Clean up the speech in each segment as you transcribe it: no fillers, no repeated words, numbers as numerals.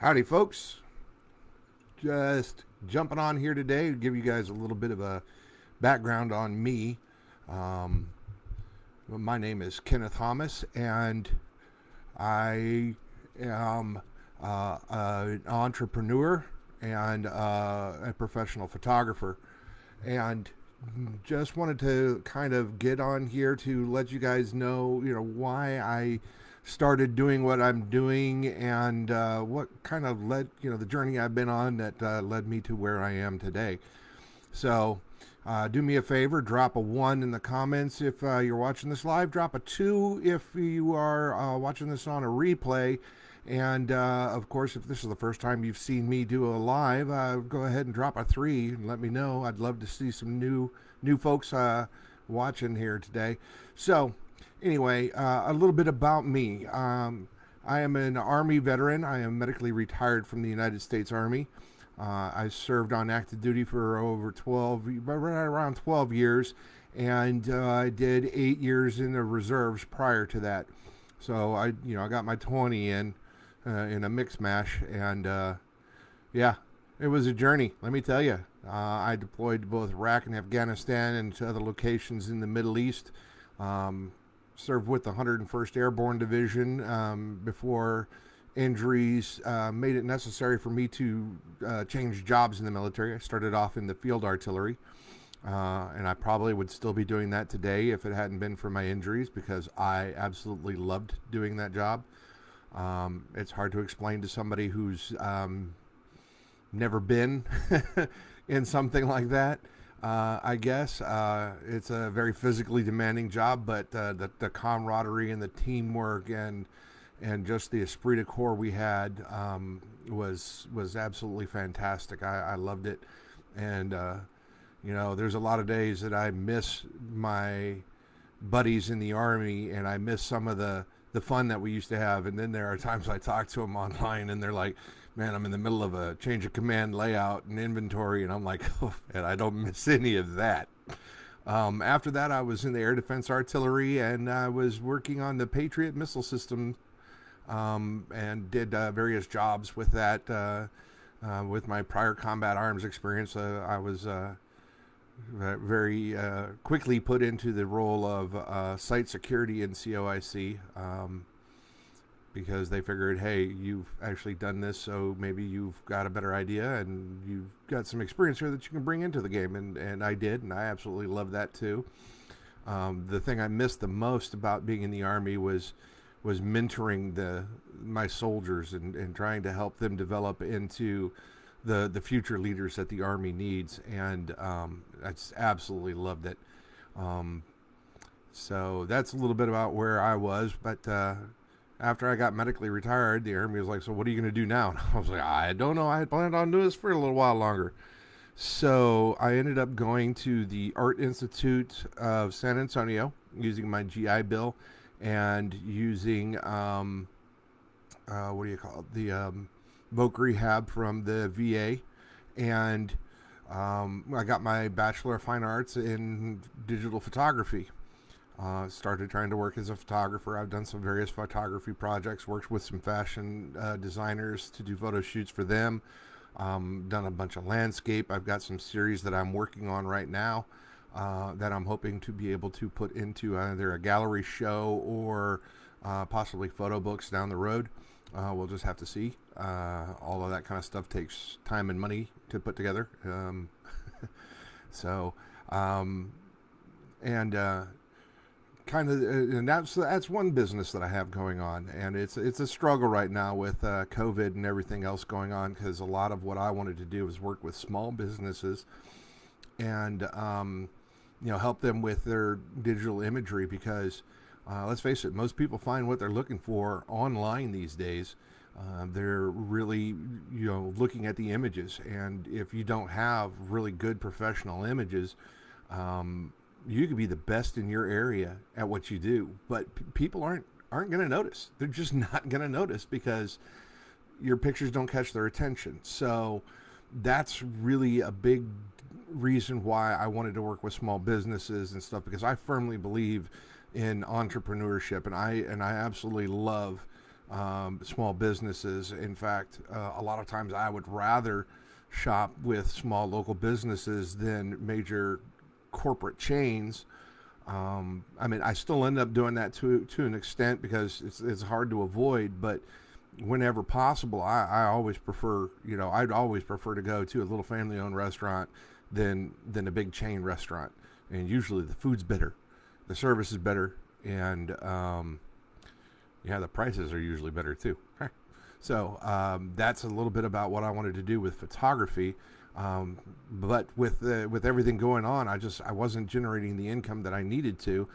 Howdy, folks. Just jumping on here today to give you guys a little bit of a background on me. Um, my name is Kenneth Thomas, and I am an entrepreneur and a professional photographer. And just wanted to kind of get on here to let you guys know, why I started doing what I'm doing and what kind of led, the journey I've been on that led me to where I am today. So, do me a favor, drop a 1 in the comments if you're watching this live, drop a 2 if you are watching this on a replay. And of course, if this is the first time you've seen me do a live, go ahead and drop a 3 and let me know. I'd love to see some new folks watching here today. So, anyway, a little bit about me. I am an Army veteran. I am medically retired from the United States Army. I served on active duty for over 12, right around 12 years, and I did 8 years in the reserves prior to that. So I got my 20 in a mix mash, and yeah, it was a journey. Let me tell you, I deployed to both Iraq and Afghanistan and to other locations in the Middle East. Served with the 101st Airborne Division before injuries made it necessary for me to change jobs in the military. I started off in the field artillery, and I probably would still be doing that today if it hadn't been for my injuries, because I absolutely loved doing that job. It's hard to explain to somebody who's never been in something like that. I guess it's a very physically demanding job, but the camaraderie and the teamwork and just the esprit de corps we had was absolutely fantastic. I loved it, and there's a lot of days that I miss my buddies in the Army, and I miss some of the fun that we used to have. And then there are times I talk to them online, and they're like, man, I'm in the middle of a change of command layout and inventory, and I'm like, oh, man, I don't miss any of that. After that, I was in the air defense artillery, and I was working on the Patriot missile system, and did various jobs with that. With my prior combat arms experience, I was very quickly put into the role of site security in COIC, because they figured, hey, you've actually done this, so maybe you've got a better idea and you've got some experience here that you can bring into the game. And I did, and I absolutely loved that too. The thing I missed the most about being in the Army was mentoring my soldiers and trying to help them develop into the future leaders that the Army needs. And I just absolutely loved it. So that's a little bit about where I was. But after I got medically retired, the Army was like, so what are you going to do now? And I was like, I don't know. I had planned on doing this for a little while longer. So I ended up going to the Art Institute of San Antonio, using my GI Bill and using, what do you call it? The voc rehab from the VA. And I got my Bachelor of Fine Arts in digital photography. Started trying to work as a photographer. I've done some various photography projects, worked with some fashion designers to do photo shoots for them. Done a bunch of landscape. I've got some series that I'm working on right now that I'm hoping to be able to put into either a gallery show or possibly photo books down the road. We'll just have to see. All of that kind of stuff takes time and money to put together. So, and that's one business that I have going on, and it's a struggle right now with COVID and everything else going on, because a lot of what I wanted to do was work with small businesses and help them with their digital imagery, because let's face it, most people find what they're looking for online these days. They're really looking at the images, and if you don't have really good professional images, you could be the best in your area at what you do, but people aren't going to notice. They're just not going to notice because your pictures don't catch their attention. So that's really a big reason why I wanted to work with small businesses and stuff, because I firmly believe in entrepreneurship, and I absolutely love small businesses. In fact, a lot of times I would rather shop with small local businesses than major corporate chains. I mean, I still end up doing that to an extent because it's hard to avoid, but whenever possible, I always prefer, I'd always prefer to go to a little family owned restaurant than a big chain restaurant. And usually the food's better, the service is better, and yeah, the prices are usually better too. So that's a little bit about what I wanted to do with photography. But with everything going on, I wasn't generating the income that I needed to,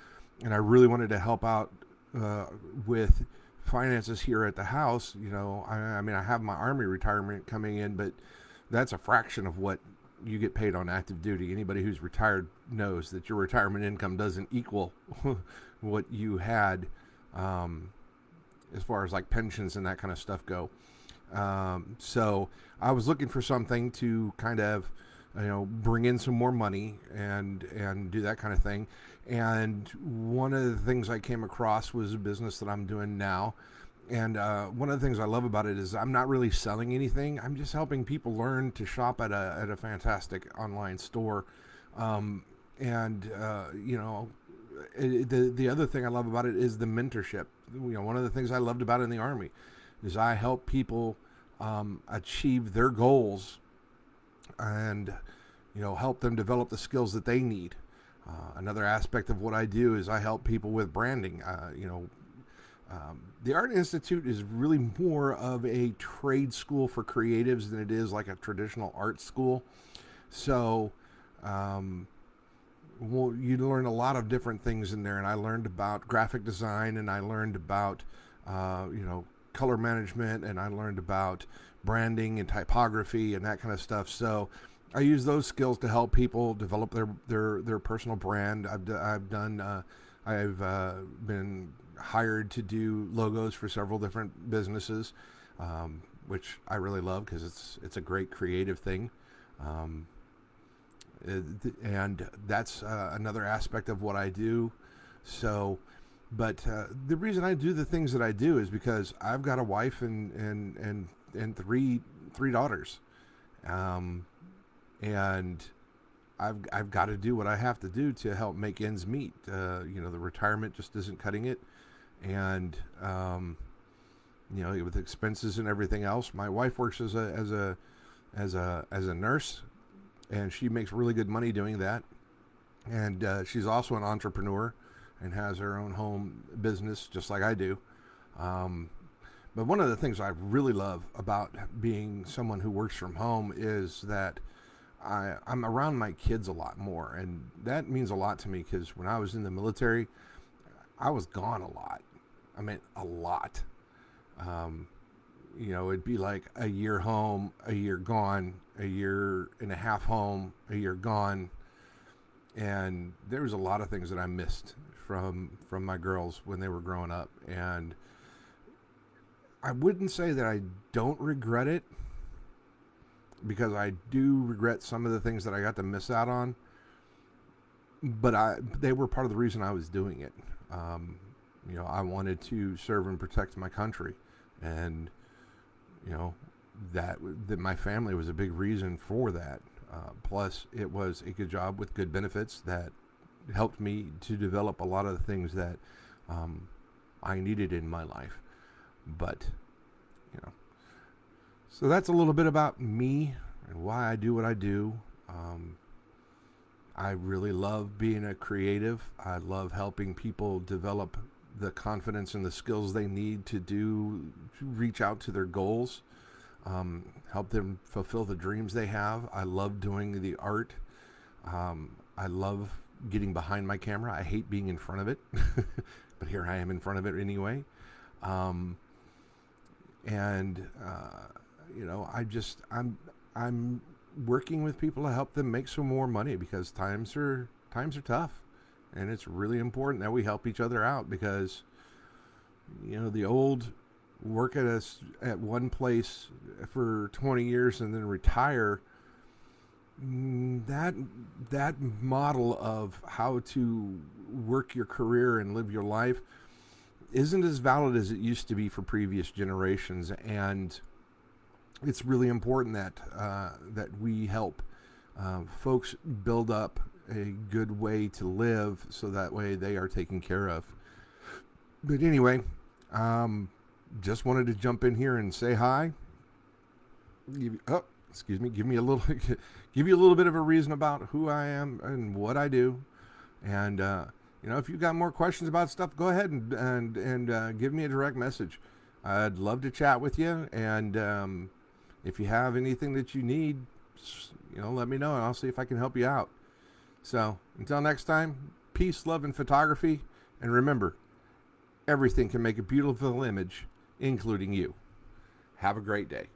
and I really wanted to help out with finances here at the house. I mean, I have my Army retirement coming in, but that's a fraction of what you get paid on active duty. Anybody who's retired knows that your retirement income doesn't equal what you had as far as like pensions and that kind of stuff go. So I was looking for something to kind of, bring in some more money and do that kind of thing. And one of the things I came across was a business that I'm doing now. And one of the things I love about it is I'm not really selling anything. I'm just helping people learn to shop at a fantastic online store. The other thing I love about it is the mentorship. One of the things I loved about it in the Army is I help people achieve their goals and help them develop the skills that they need. Another aspect of what I do is I help people with branding. The Art Institute is really more of a trade school for creatives than it is like a traditional art school. So you learn a lot of different things in there, and I learned about graphic design, and I learned about color management, and I learned about branding and typography and that kind of stuff. So I use those skills to help people develop their personal brand. I've been hired to do logos for several different businesses, which I really love because it's a great creative thing. And that's another aspect of what I do. So, but the reason I do the things that I do is because I've got a wife and three daughters, and I've got to do what I have to do to help make ends meet. The retirement just isn't cutting it, and with expenses and everything else. My wife works as a nurse, and she makes really good money doing that. And she's also an entrepreneur and has her own home business just like I do. But one of the things I really love about being someone who works from home is that I'm around my kids a lot more. And that means a lot to me because when I was in the military, I was gone a lot. I mean, a lot. It'd be like a year home, a year gone, a year and a half home, a year gone. And there was a lot of things that I missed from my girls when they were growing up. And I wouldn't say that I don't regret it, because I do regret some of the things that I got to miss out on. But they were part of the reason I was doing it. I wanted to serve and protect my country. And that my family was a big reason for that. Plus, it was a good job with good benefits that helped me to develop a lot of the things that I needed in my life. But, so that's a little bit about me and why I do what I do. I really love being a creative. I love helping people develop the confidence and the skills they need to reach out to their goals, help them fulfill the dreams they have. I love doing the art. I love getting behind my camera. I hate being in front of it, but here I am in front of it anyway. I'm working with people to help them make some more money because times are tough. And it's really important that we help each other out because, the old work at one place for 20 years and then retire, that model of how to work your career and live your life isn't as valid as it used to be for previous generations, and it's really important that we help folks build up a good way to live, so that way they are taken care of. But anyway, just wanted to jump in here and say hi. Give me a little, give you a little bit of a reason about who I am and what I do, and if you've got more questions about stuff, go ahead and give me a direct message. I'd love to chat with you, and if you have anything that you need, let me know, and I'll see if I can help you out. So until next time, peace, love, and photography, and remember, everything can make a beautiful image, including you. Have a great day.